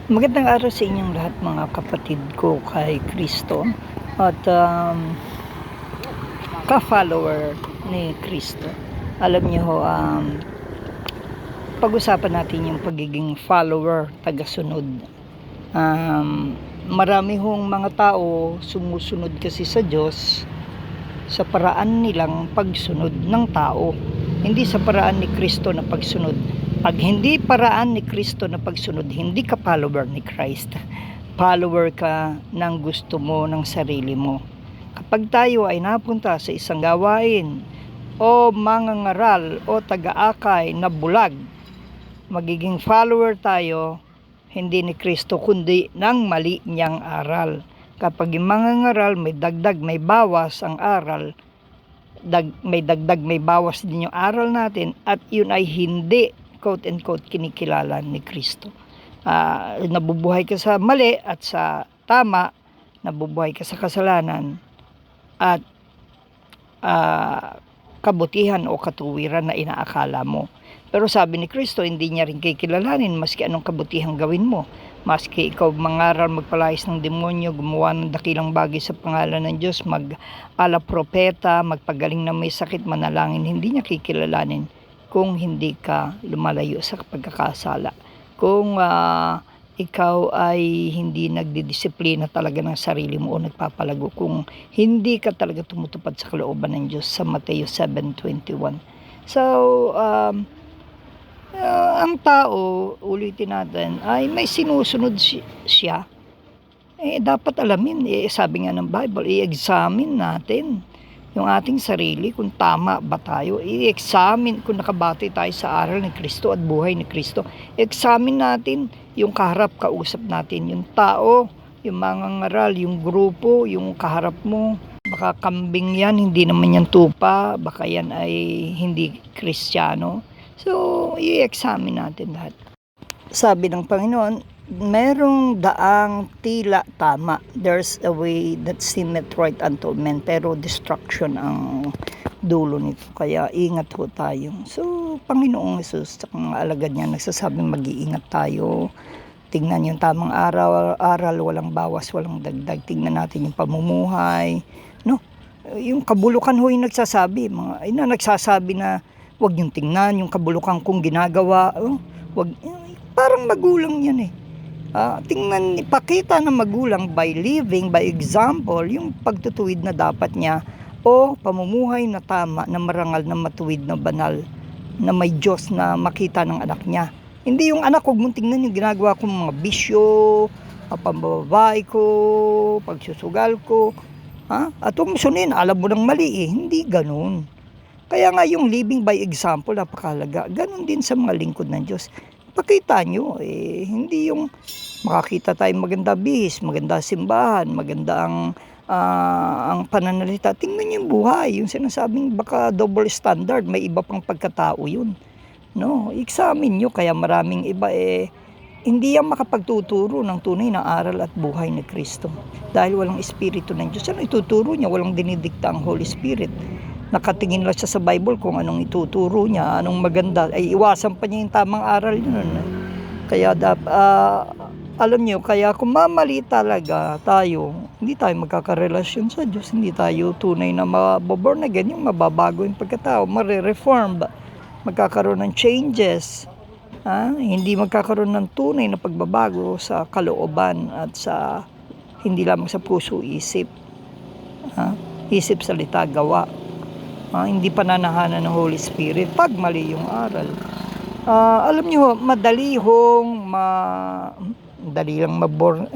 Magandang araw sa inyong lahat mga kapatid ko kay Kristo at ka-follower ni Kristo. Alam niyo ho, pag-usapan natin yung pagiging follower, tagasunod. Marami hong mga tao sumusunod kasi sa Diyos sa paraan nilang pagsunod ng tao, hindi sa paraan ni Kristo na pagsunod. Pag hindi paraan ni Kristo na pagsunod, hindi ka follower ni Christ. Follower ka ng gusto mo, ng sarili mo. Kapag tayo ay napunta sa isang gawain o mangangaral o taga-akay na bulag, magiging follower tayo hindi ni Kristo kundi ng mali niyang aral. Kapag yung mangangaral may dagdag, may bawas ang aral, may dagdag, may bawas din yung aral natin, at yun ay hindi quote and quote kinikilala ni Kristo. Nabubuhay ka sa mali at sa tama, nabubuhay ka sa kasalanan at kabutihan o katuwiran na inaakala mo. Pero sabi ni Kristo, hindi niya rin kikilalanin maski anong kabutihang gawin mo. Maski ikaw mangaral, magpalayas ng demonyo, gumawa ng dakilang bagay sa pangalan ng Diyos, mag-ala propeta, magpagaling na may sakit, manalangin, hindi niya kikilalanin kung hindi ka lumalayo sa pagkakasala. Kung ikaw ay hindi nagdidisiplina talaga ng sarili mo o nagpapalago, kung hindi ka talaga tumutupad sa kalooban ng Diyos sa Mateo 7:21. So, ang tao, ulitin natin, ay may sinusunod siya. Dapat alamin, sabi nga ng Bible, i-examine natin yung ating sarili kung tama ba tayo. I-examine kung nakabatay tayo sa aral ni Kristo at buhay ni Kristo. Examine natin yung kaharap, kausap natin, yung tao, yung mangangaral, yung grupo, yung kaharap mo. Baka kambing yan, hindi naman yan tupa, baka yan ay hindi Kristiyano. So, i-examine natin lahat. Sabi ng Panginoon, merong daang tila tama. There's a way that seemeth right unto men, pero destruction ang dulo nito. Kaya ingat ho tayo. So, Panginoong Jesus at mga alagad niya nagsasabing mag-iingat tayo. Tingnan yung tamang aral, walang bawas, walang dagdag. Tingnan natin yung pamumuhay. No? Yung kabulukan ho yung nagsasabi. Nagsasabi na wag yung tingnan yung kabulukan kong ginagawa. Wag, parang magulang yan eh. Tingnan, ipakita ng magulang by living, by example, yung pagtutuwid na dapat niya o pamumuhay na tama, na marangal, na matuwid, na banal, na may Diyos na makita ng anak niya. Hindi yung anak, huwag mong tingnan yung ginagawa kong mga bisyo, pambababae ko, pagsusugal ko. At huwag mo sunin, alam mo ng mali eh. Hindi ganun. Kaya nga yung living by example, napakalaga. Ganun din sa mga lingkod ng Diyos. Pakita nyo, hindi yung makakita tayong maganda bihis, maganda simbahan, maganda ang pananalita. Tingnan yung buhay, yung sinasabing baka double standard, may iba pang pagkatao yun. No, examine nyo, kaya maraming iba hindi yan makapagtuturo ng tunay na aral at buhay ni Kristo. Dahil walang Espiritu ng Diyos. Ano ituturo niya? Walang dinidikta ang Holy Spirit. Nakatingin lang siya sa Bible kung anong ituturo niya, anong maganda, ay iwasan pa niya yung tamang aral yun. Kaya alam niyo, kaya kung mamali talaga tayo, hindi tayo magkakarelasyon sa Diyos, hindi tayo tunay na maboborn again, yung mababago yung pagkatao, marireform, magkakaroon ng changes, hindi magkakaroon ng tunay na pagbabago sa kalooban at sa hindi lamang sa puso, isip, isip, salita, gawa. Hindi pananahanan ng Holy Spirit pag mali yung aral. Alam niyo, madali bang maborn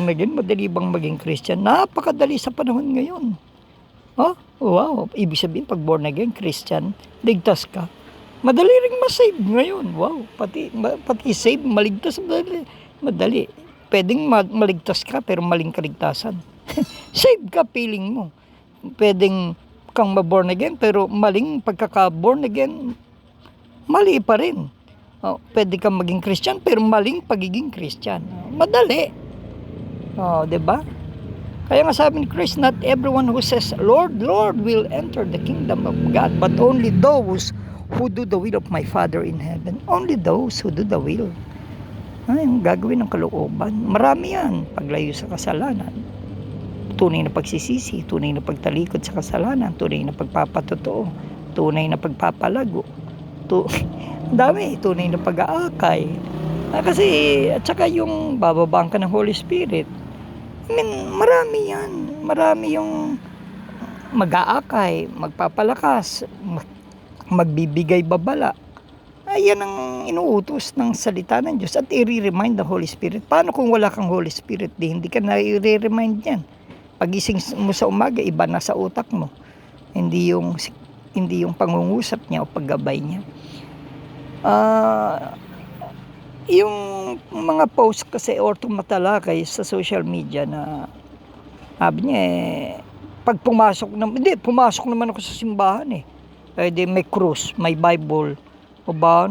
again? Madali bang maging Christian? Napakadali sa panahon ngayon. Wow, ibig sabihin pag born again Christian, ligtas ka. Madali ring ma-save ngayon. Wow, pati save, maligtas, madali. Pwedeng maligtas ka pero maling kaligtasan. Save ka, feeling mo. Pwedeng kang ma-born again pero maling pagkaka-born again, mali pa rin. Pwede kang maging Christian pero maling pagiging Christian. Madali. 'Di ba? Kaya nga sabi ni Christ, not everyone who says, Lord, Lord, will enter the kingdom of God, but only those who do the will of my Father in heaven. Only those who do the will. Yung gagawin ng kalooban. Marami yan. Paglayo sa kasalanan. Tunay na pagsisisi, tunay na pagtalikod sa kasalanan, tunay na pagpapatotoo, tunay na pagpapalago. Dami, tunay na pag-aakay. Kasi, at saka yung bababang ka ng Holy Spirit. I mean, marami yan. Marami yung mag-aakay, magpapalakas, magbibigay babala. Yan ang inuutos ng salita ng Diyos at i-remind the Holy Spirit. Paano kung wala kang Holy Spirit? Hindi ka na i-remind yan. Pagising mo sa umaga, iba na sa utak mo. Hindi yung pangungusap niya o paggabay niya. Yung mga post kasi or tumatalakay sa social media na sabi niya pag pumasok naman ako sa simbahan di may cross, may Bible, o ba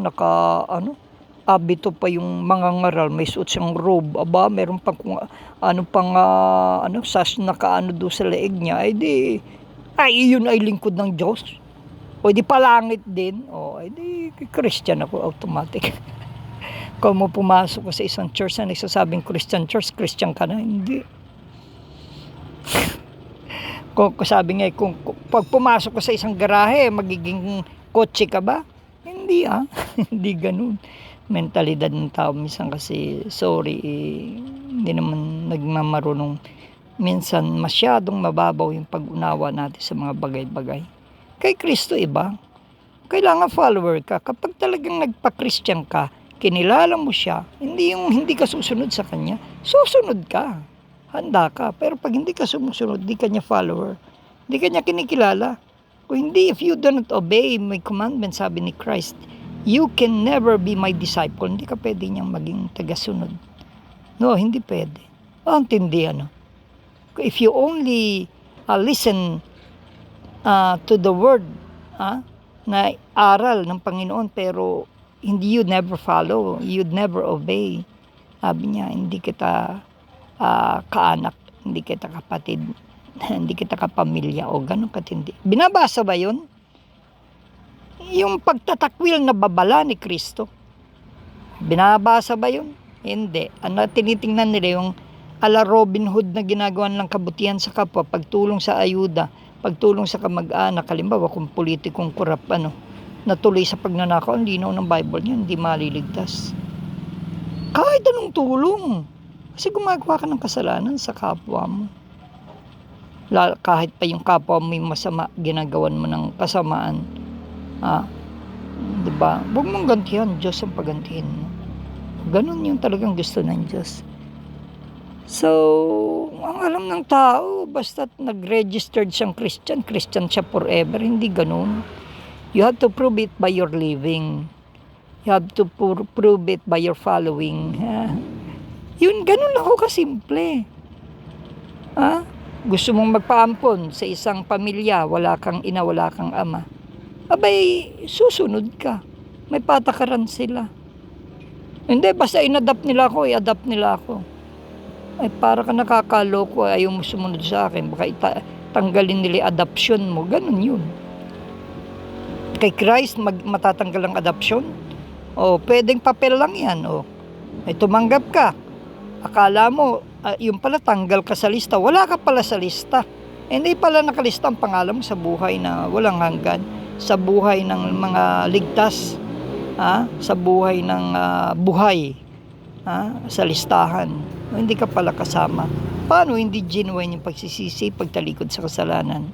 abito pa yung mga ngaral, may suot siyang robe, aba meron pang sash na kaano do sa leeg niya, yun ay lingkod ng Diyos, o di palangit din, di Christian ako automatic. Kung mo pumasok ko sa isang church na nagsasabing Christian church, Christian ka na, hindi. Kung sabi nga, kung pag pumasok ko sa isang garahe, magiging kotse ka ba? Hindi hindi ganun. Mentalidad ng tao minsan kasi, hindi naman nagmamarunong. Minsan masyadong mababaw yung pag-unawa natin sa mga bagay-bagay. Kay Kristo iba. Kailangan follower ka. Kapag talagang nagpa-Christian ka, kinilala mo siya, hindi ka susunod sa kanya, susunod ka. Handa ka. Pero pag hindi ka sumusunod, di ka niya follower. Di ka niya kinikilala. Kung hindi, if you do not obey my commandment, sabi ni Christ, you can never be my disciple. Hindi ka pwede niyang maging tagasunod. No, hindi pwede. Ang tindi If you only listen to the word na aral ng Panginoon, pero hindi you never follow, you'd never obey. Sabi niya, hindi kita kaanak, hindi kita kapatid, hindi kita kapamilya, o ganun katindi. Binabasa ba yun? Yung pagtatakwil na babala ni Kristo, binabasa ba yun? Hindi. Tinitingnan nila yung ala Robin Hood na ginagawa ng kabutihan sa kapwa, pagtulong sa ayuda, pagtulong sa kamag-anak. Halimbawa kung politikong kurap natuloy sa pagnanakaw, ang linaw ng Bible niya, hindi maliligtas. Kahit anong tulong. Kasi gumagawa ka ng kasalanan sa kapwa mo. Kahit pa yung kapwa mo yung masama, ginagawan mo ng kasamaan. Diba? Huwag mong gantihan, Diyos ang pagantihin mo. Ganun yung talagang gusto ng Diyos. So, ang alam ng tao, basta nag-registered siyang Christian, Christian siya forever. Hindi ganun. You have to prove it by your living. You have to prove it by your following. Yun, ganun lang ako kasimple. Gusto mong magpaampon sa isang pamilya, wala kang ina, wala kang ama. Abay, susunod ka. May patakaran sila. Hindi, basta inadapt nila ako, i-adapt nila ako. Ay, para ka nakakaloko, ayaw mo sumunod sa akin. Baka tanggalin nila adoption mo. Ganun yun. Kay Christ, matatanggal ang adoption? Pwedeng papel lang yan. Ay, tumanggap ka. Akala mo, yung pala tanggal ka sa lista. Wala ka pala sa lista. Hindi pala nakalista ang pangalan mo sa buhay na walang hanggan. Sa buhay ng mga ligtas. Sa buhay ng buhay. Sa listahan. Hindi ka pala kasama. Paano hindi genuine yung pagsisisi, pagtalikod sa kasalanan?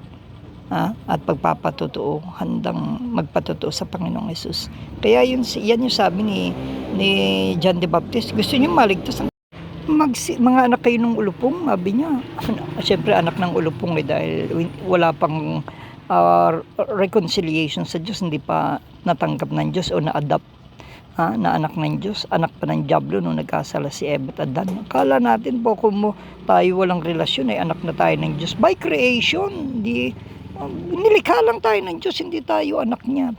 At pagpapatotoo, handang magpatotoo sa Panginoong Hesus. Kaya yan yung sabi ni John the Baptist, gusto niyo maligtas mga anak kayo ng ulupong, sabi niya. Siyempre anak ng ulupong dahil wala pang reconciliation sa Diyos, hindi pa natanggap ng Diyos o na-adopt na anak ng Diyos, anak pa ng Diablo nung nagkasala si Eva at Adan. Akala natin po kung tayo walang relasyon ay anak na tayo ng Diyos. By creation, nilikha lang tayo ng Diyos, hindi tayo anak niya.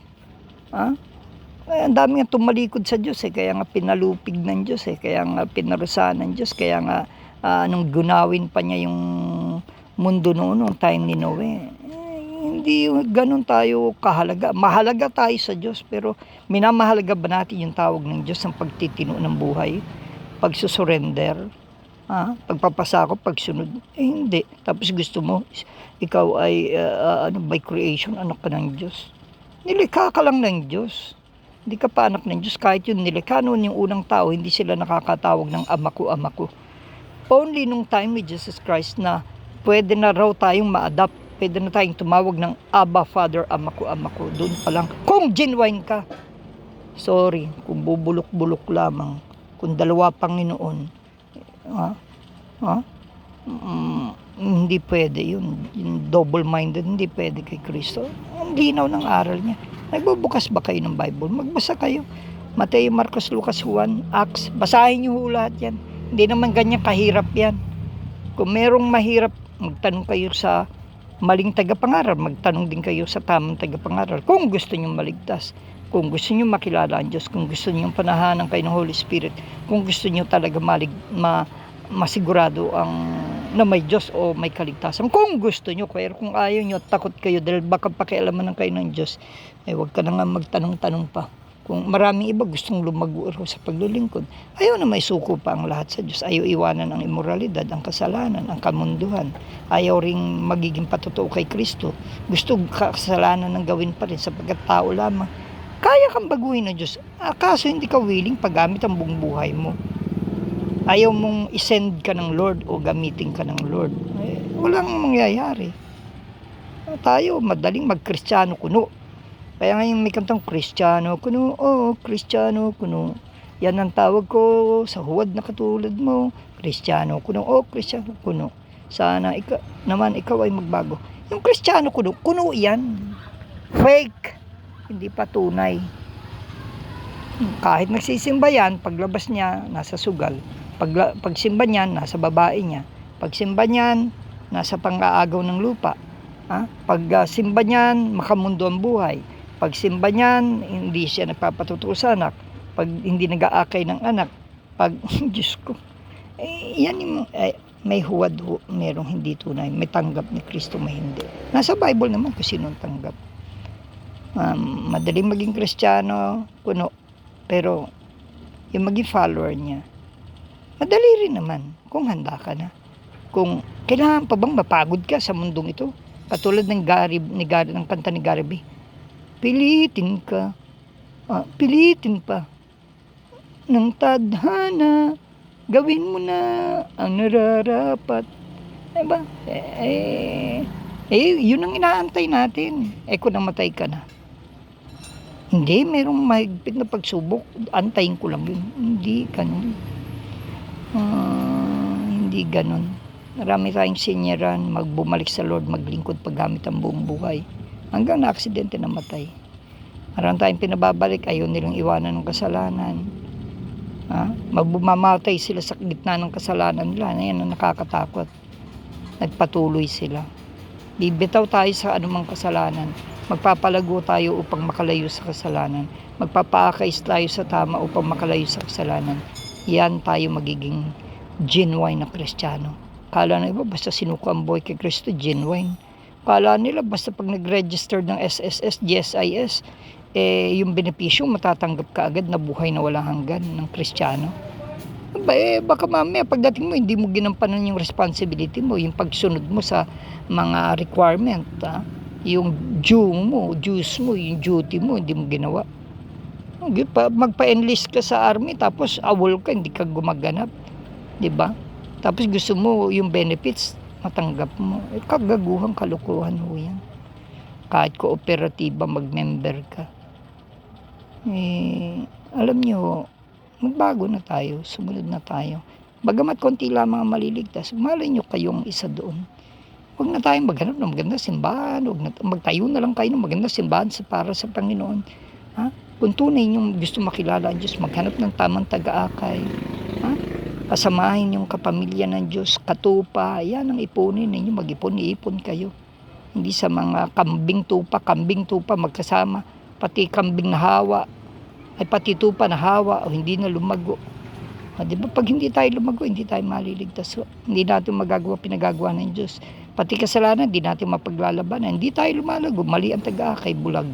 Ang dami nga tumalikod sa Diyos kaya nga pinalupig ng Diyos kaya nga pinarusahan ng Diyos, kaya nga nung gunawin pa niya yung mundo noon, nung time ni Noe. Hindi ganun tayo kahalaga. Mahalaga tayo sa Diyos, pero minamahalaga ba natin yung tawag ng Diyos ng pagtitino ng buhay? pagsusurrender, pagpapasakop, pagsunod. Hindi. Tapos gusto mo, ikaw ay by creation, anak ka ng Diyos. Nilikha ka lang ng Diyos. Hindi ka pa anak ng Diyos. Kahit yun nilikha noon yung unang tao, hindi sila nakakatawag ng ama ko, ama ko. Only nung time with Jesus Christ na pwede na raw tayong ma-adapt. Pwede na tayong tumawag ng Abba, Father, ama ko, ama ko. Doon pa lang. Kung genuine ka. Sorry, kung bubulok-bulok lamang. Kung dalawa Panginoon. Hindi pwede yun. Yung double-minded, hindi pwede kay Kristo. Ang linaw ng aral niya. Nagbubukas ba kayo ng Bible? Magbasa kayo. Mateo, Marcos, Lucas, Juan, Acts. Basahin niyo ho lahat yan. Hindi naman ganyan kahirap yan. Kung merong mahirap, magtanong kayo sa maling tagapangaral. Magtanong din kayo sa tamang tagapangaral. Kung gusto niyo maligtas. Kung gusto niyo makilala ang Diyos. Kung gusto niyo panahanan kayo ng Holy Spirit. Kung gusto niyo talaga masigurado ang na may Diyos o may kaligtasan. Kung gusto nyo, pero kung ayaw nyo, takot kayo dahil baka pakialaman ng kayo ng Diyos, huwag ka na nga magtanong-tanong pa. Kung maraming iba gustong lumago sa paglilingkod, ayaw na may suko pa ang lahat sa Diyos. Ayaw iwanan ang imoralidad, ang kasalanan, ang kamunduhan. Ayaw ring magiging patotoo kay Kristo. Gusto kasalanan ng gawin pa rin sapagkat tao lamang. Kaya kang baguhin ng Diyos. Kaso hindi ka willing paggamit ang buong buhay mo. Ayaw mong isend ka ng Lord o gamitin ka ng Lord. Walang mangyayari. Tayo, madaling mag-Kristiyano kuno. Kaya ngayon may kantang Kristiyano kuno, Kristiyano kuno. Yan ang tawag ko sa huwad na katulad mo. Kristiyano kuno, Kristiyano kuno. Sana ikaw ay magbago. Yung Kristiyano kuno, kuno yan. Fake. Hindi pa tunay. Kahit nagsisimba yan, paglabas niya, nasa sugal. Pagsimba niyan, nasa babae niya. Pagsimba niyan, nasa pang-aagaw ng lupa. Pagsimba niyan, makamundo ang buhay. Pagsimba niyan, hindi siya nagpapatuto sa anak. Pag hindi nag-aakay ng anak. Diyos ko. Yan yung, may huwad, merong hindi tunay. May tanggap ni Kristo, may hindi. Nasa Bible naman kung sino ang tanggap. Madaling maging Kristiyano, kuno. Pero, yung maging follower niya, madali rin naman kung handa ka na. Kung kailangan pa bang mapagod ka sa mundong ito? Katulad ng ng kanta ni Gary B. Pilitin ka. Pilitin pa. Ng tadhana. Gawin mo na ang nararapat. Diba? Yun ang inaantay natin. Kung namatay ka na. Hindi, merong mahigpit na pagsubok. Antayin ko lang yun. Hindi, ganun. Hindi ganun. Marami tayong sinyeran, magbumalik sa Lord, maglingkod paggamit ang buong buhay. Hanggang na-aksidente namatay. Marami tayong pinababalik, ayaw nilang iwanan ng kasalanan. Magbumamatay sila sa gitna ng kasalanan nila. Yan ang nakakatakot. Nagpatuloy sila. Bibitaw tayo sa anumang kasalanan. Magpapalago tayo upang makalayo sa kasalanan. Magpapaakais tayo sa tama upang makalayo sa kasalanan. Yan tayo magiging genuine na Kristiyano. Kala na iba basta sinuko ang buhay kay Kristo, genuine. Kala nila basta pag nag-register ng SSS, GSIS, yung benepisyo matatanggap ka agad na buhay na walang hanggan ng Kristiyano. Baka mamaya pagdating mo hindi mo ginampanan yung responsibility mo, yung pagsunod mo sa mga requirement, yung dues mo, yung duty mo, hindi mo ginawa. Magpa-enlist ka sa army tapos awol ka, hindi ka gumaganap, di ba? Tapos gusto mo yung benefits matanggap mo. Kagaguhang kalukuhan ho yan. Kahit kooperatiba mag-member ka. Alam nyo, magbago na tayo, sumunod na tayo. Bagamat konti lamang ang maliligtas, malay nyo kayong isa doon. Huwag na tayong maghanap ng magandang simbahan, magtayo na lang kayo ng magandang simbahan para sa Panginoon. Kung tunay nyo gusto makilala ang Diyos, maghanap ng tamang taga-akay. Kasamahin yung kapamilya ng Diyos, katupa, yan ang ipunin ninyo, mag-ipon kayo. Hindi sa mga kambing tupa magkasama, pati kambing na hawa, ay pati tupa na hawa o hindi na lumago. Diba? Pag hindi tayo lumago, hindi tayo maliligtas. Hindi natin magagawa pinagagawa ng Diyos. Pati kasalanan, hindi natin mapaglalabanan. Hindi tayo lumalago, mali ang taga-akay, bulag.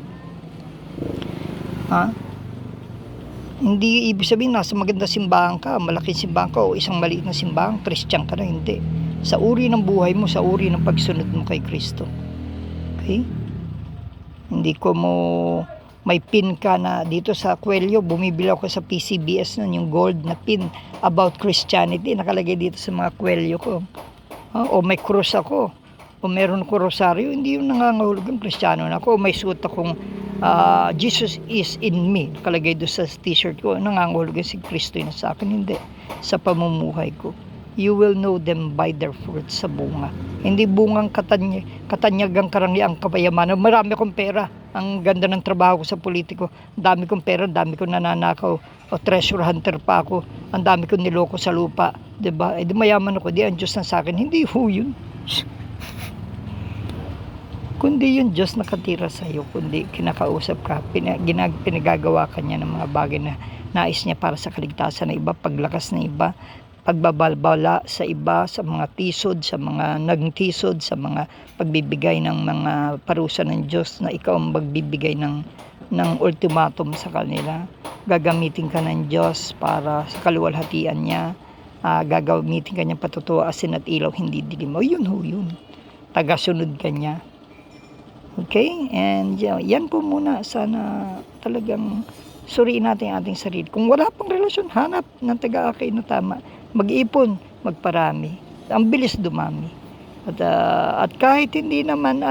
Hindi ibig sabihin nasa maganda simbahan ka, malaking simbahan ka o isang maliit na simbahan, Christian ka na, hindi. Sa uri ng buhay mo, sa uri ng pagsunod mo kay Kristo. Okay? Hindi ko mo may pin ka na dito sa Coelho, bumibili ako sa PCBS nun, yung gold na pin about Christianity, nakalagay dito sa mga Coelho ko. O may cross ako, o meron ko rosaryo, hindi yung nangangahulugang Kristiyano na ako, o may suot akong Jesus is in me, nakalagay doon sa t-shirt ko, nangangahulugan si Kristo na sa akin, hindi. Sa pamumuhay ko, you will know them by their fruits, sa bunga. Hindi bungang katanyagang karangyang kapayamanan. Marami akong pera, ang ganda ng trabaho ko sa politiko, dami kong pera, dami kong nananakaw, o treasure hunter pa ako, ang dami kong niloko sa lupa, diba? Di mayaman ako, di ang Diyos na sa akin, hindi ho yun. Kundi yung Diyos nakatira sa iyo, kundi kinakausap ka, pinagagawa ka niya ng mga bagay na nais niya para sa kaligtasan ng iba, paglakas ng iba, pagbabalbala sa iba, sa mga tisod, sa mga nagtisod, sa mga pagbibigay ng mga parusa ng Diyos na ikaw ang magbibigay ng ultimatum sa kanila. Gagamitin ka ng Diyos para sa kaluwalhatian niya, gagamitin ka niya patutuwa, asin at ilaw, hindi dilim. O yun ho yun, tagasunod ka niya. Okay? And yan po muna. Sana talagang suriin natin ang ating sarili. Kung wala pang relasyon, hanap ng taga-akay na tama. Mag-ipon, magparami. Ang bilis dumami. At kahit hindi naman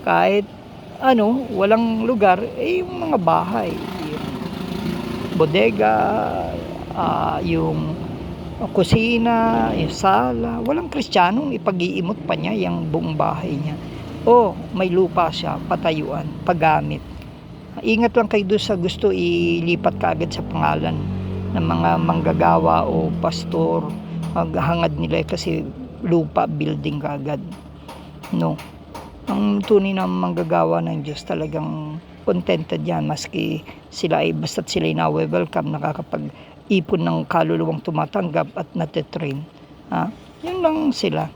kahit walang lugar, yung mga bahay, yung bodega, yung kusina, yung sala, walang Kristiyanong ipag-iimot pa niya yung buong bahay niya. May lupa siya, patayuan, paggamit. Ingat lang kayo doon sa gusto ilipat ka agad sa pangalan ng mga manggagawa o pastor. Hangad nila kasi lupa, building ka agad. No. Ang tunay na manggagawa ng Diyos talagang contented yan, maski sila basta't sila na-welcome, nakakapag-ipon ng kaluluwang tumatanggap at natitrain. Yun lang sila.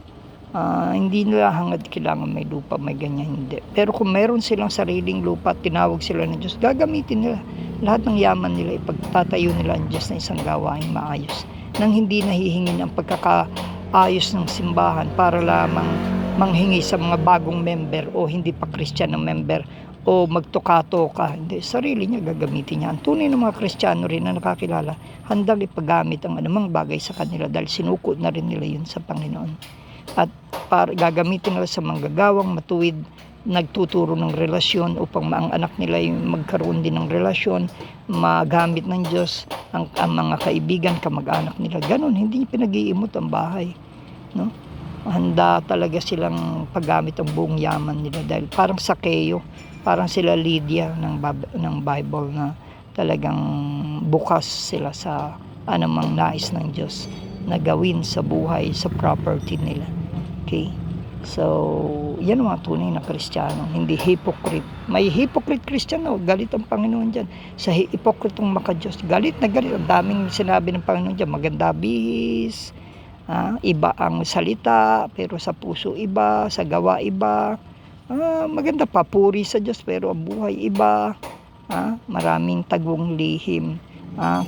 Hindi nila hangad kailangan may lupa, may ganyan, hindi. Pero kung meron silang sariling lupa at tinawag sila ng Diyos, gagamitin nila. Lahat ng yaman nila, ipagtatayo nila ang Diyos na isang gawain maayos. Nang hindi nahihingin ang pagkakaayos ng simbahan para lamang manghingi sa mga bagong member o hindi pa Christian ng member o magtukato ka. Hindi, sarili niya gagamitin niya. Ang tunay ng mga Kristiyano rin na nakakilala, handang ipagamit ang anumang bagay sa kanila dahil sinuko na rin nila yun sa Panginoon. At gagamitin nila sa manggagawang matuwid, nagtuturo ng relasyon upang ang anak nila yung magkaroon din ng relasyon, magamit ng Diyos ang mga kaibigan, kamag-anak nila. Ganon, hindi pinag-iimot ang bahay. No? Handa talaga silang paggamit ang buong yaman nila dahil parang Sakeo, parang sila Lydia ng Bible na talagang bukas sila sa anumang nais ng Diyos na gawin sa buhay, sa property nila. Okay? So, yan ang mga tunay na Kristiyano, hindi hypocrite. May hypocrite Kristiyano, galit ang Panginoon dyan. Sa hypocritong makadiyos, galit na galit. Ang daming sinabi ng Panginoon dyan, maganda bihis, iba ang salita, pero sa puso iba, sa gawa iba. Maganda papuri sa Diyos, pero ang buhay iba. Maraming tagong lihim,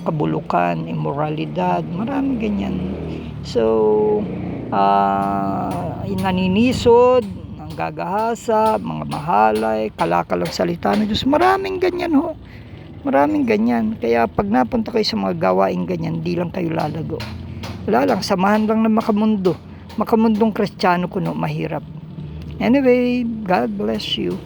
kabulukan, immoralidad, maraming ganyan. So, naninisod, ang gagahasa, mga mahalay, kalakalang salita ng Diyos. Maraming ganyan ho. Maraming ganyan. Kaya pag napunta kayo sa mga gawain ganyan, di lang kayo lalago. Wala lang, samahan lang ng makamundo. Makamundong Kristiyano kuno, mahirap. Anyway, God bless you.